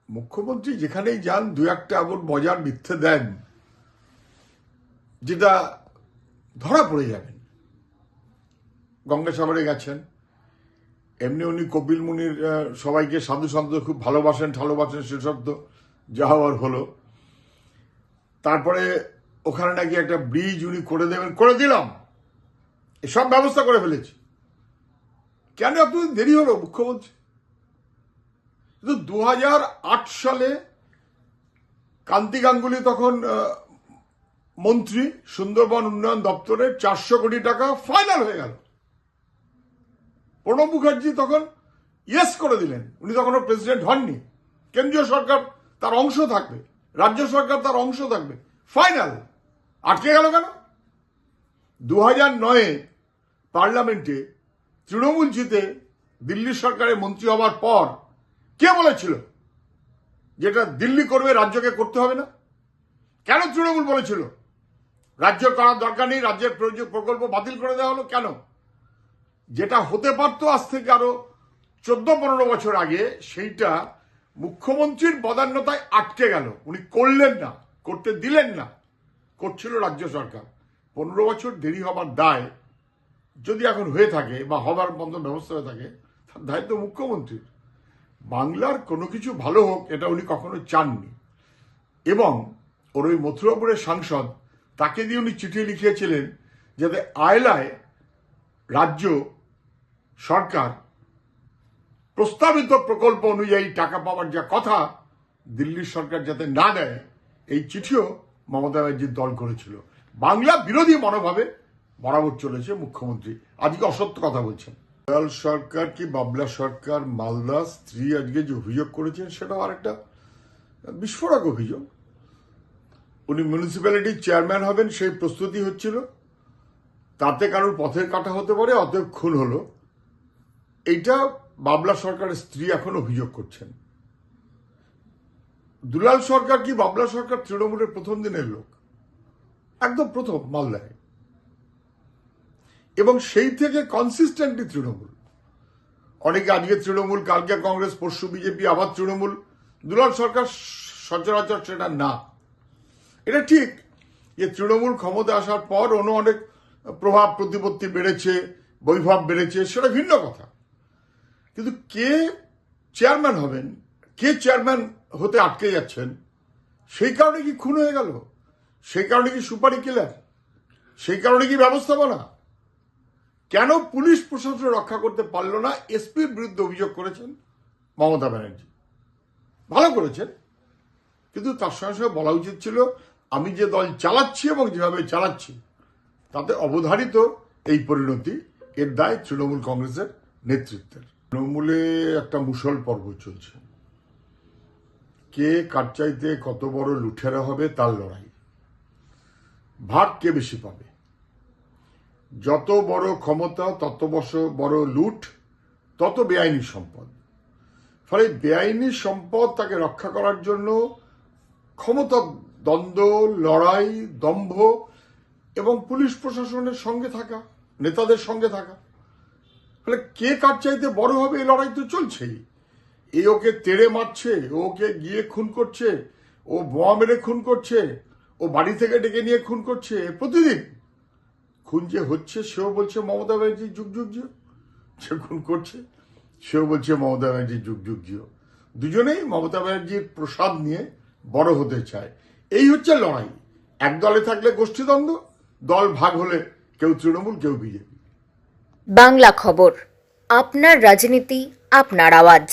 মুখ্যমন্ত্রী যেখানেই যান দু একটা এমন মজার মিথ্যে দেন যেটা ধরা পড়ে যাবেন। গঙ্গাসাগরে গেছেন, এমনি উনি কপিল মুনির সবাইকে সাধু সন্ত খুব ভালোবাসেন সেসব তো যা হওয়ার হলো। তারপরে ওখানে নাকি একটা ব্রিজ উনি করে দেবেন, করে দিলাম, এসব ব্যবস্থা করে ফেলেছি। কেন এত দেরি হলো মুখ্যমন্ত্রী? কিন্তু 2008 সালে কান্তি গাঙ্গুলি তখন মন্ত্রী, সুন্দরবন উন্নয়ন দপ্তরে 400 কোটি টাকা ফাইনাল হয়ে গেল। প্রণব মুখার্জি তখন ইয়েস করে দিলেন, উনি তখনও প্রেসিডেন্ট হননি। কেন্দ্রীয় সরকার তার অংশ থাকবে, রাজ্য সরকার তার অংশ থাকবে, ফাইনাল। আটকে গেল কেন? 2009 পার্লামেন্টে তৃণমূল জিতে দিল্লি সরকারের মন্ত্রী হওয়ার পর কে বলেছিল যেটা দিল্লি করবে, রাজ্যকে করতে হবে না? কেন তৃণমূল বলেছিল রাজ্য করার দরকার নেই, রাজ্যের প্রকল্প বাতিল করে দেওয়া হলো কেন? যেটা হতে পারতো আজ থেকে আরো 14-15 বছর আগে, সেইটা মুখ্যমন্ত্রীর বদান্যতায় আটকে গেল। উনি করলেন না, করতে দিলেন না, করছিল রাজ্য সরকার। 15 বছর দেরি হবার দায় যদি এখন হয়ে থাকে বা হবার মতো ব্যবস্থা হয়ে থাকে, তার দায়িত্ব মুখ্যমন্ত্রীর। বাংলার কোনো কিছু ভালো হোক এটা উনি কখনো চাননি। এবং ওর ওই মথুরাপুরের সাংসদ, তাকে দিয়ে উনি চিঠি লিখিয়েছিলেন যাতে আয়লায় রাজ্য সরকার প্রস্তাবিত প্রকল্প অনুযায়ী টাকা পাওয়ার যা কথা দিল্লির সরকার যাতে না দেয়, এই চিঠিও মমতা ব্যানার্জির দল করেছিল। বাংলা বিরোধী মনোভাবে বরাবর চলেছে মুখ্যমন্ত্রী, আজকে অসত্য কথা বলছেন। দয়াল সরকার কি বাবলা সরকার মালদা স্ত্রী আজকে যে অভিযোগ করেছেন সেটাও আরেকটা বিস্ফোরক অভিযোগ। উনি মিউনিসিপ্যালিটির চেয়ারম্যান হবেন সেই প্রস্তুতি হচ্ছিল, তাতে কারোর পথের কাটা হতে পারে, অতএব খুন হলো, এইটা বাবলা সরকারের স্ত্রী এখন অভিযোগ করছেন। দুলাল সরকার কি বাবলা সরকার তৃণমূলের প্রথম দিনের লোক, একদম প্রথম মালদায়, এবং সেই থেকে কনসিস্টেন্টলি তৃণমূল। অনেকে আজকে তৃণমূল, কালকে কংগ্রেস, পরশু বিজেপি, আবার তৃণমূল। দুলাল সরকার সচরাচর সেটা না। এটা ঠিক যে তৃণমূল ক্ষমতা আসার পর অনেক প্রভাব প্রতিপত্তি বেড়েছে, বৈভব বেড়েছে, সেটা ভিন্ন কথা। কিন্তু কে চেয়ারম্যান হবেন, কে চেয়ারম্যান হতে আটকে যাচ্ছেন, সেই কারণে কি খুন হয়ে গেল? সেই কারণে কি সুপারি কিলার? সেই কারণে কি ব্যবস্থাপনা? কেন পুলিশ প্রশাসন রক্ষা করতে পারল না? এসপির বিরুদ্ধে অভিযোগ করেছেন মমতা ব্যানার্জি, ভালো করেছেন, কিন্তু তার সঙ্গে সঙ্গে বলা উচিত ছিল আমি যে দল চালাচ্ছি এবং যেভাবে চালাচ্ছি তাতে অবধারিত এই পরিণতি, এর দায় তৃণমূল কংগ্রেসের নেতৃত্বের। তৃণমূলে একটা মুষল পর্ব চলছে, কে কার চাইতে কত বড় লুঠেরা হবে তার লড়াই, ভাগ কে বেশি পাবে। যত বড় ক্ষমতা তত বড় লুট, তত বেআইনি সম্পদ। ফলে বেআইনি সম্পদ তাকে রক্ষা করার জন্য ক্ষমতা দ্বন্দ্ব, লড়াই, দম্ভ এবং পুলিশ প্রশাসনের সঙ্গে থাকা, নেতাদের সঙ্গে থাকা। ফলে কে কার চাইতে বড় হবে এই লড়াই তো চলছেই। এ ওকে তেড়ে মারছে, ওকে গিয়ে খুন করছে, ও বোমা মেরে খুন করছে, ও বাড়ি থেকে ডেকে নিয়ে খুন করছে। প্রতিদিন খুন যে হচ্ছে সেও বলছে মমতা ব্যানার্জি যুগ যুগ জিও, সে খুন করছে সেও বলছে মমতা ব্যানার্জি যুগ যুগ জিও। দুজনেই মমতা ব্যানার্জির প্রসাদ নিয়ে বড় হতে চায়। এই হচ্ছে লড়াই। এক দলে থাকলে গোষ্ঠীদ্বন্দ্ব, দল ভাগ হলে কেউ তৃণমূল, কেউ বিজেপি। বাংলা খবর, আপনার রাজনীতি, আপনার আওয়াজ।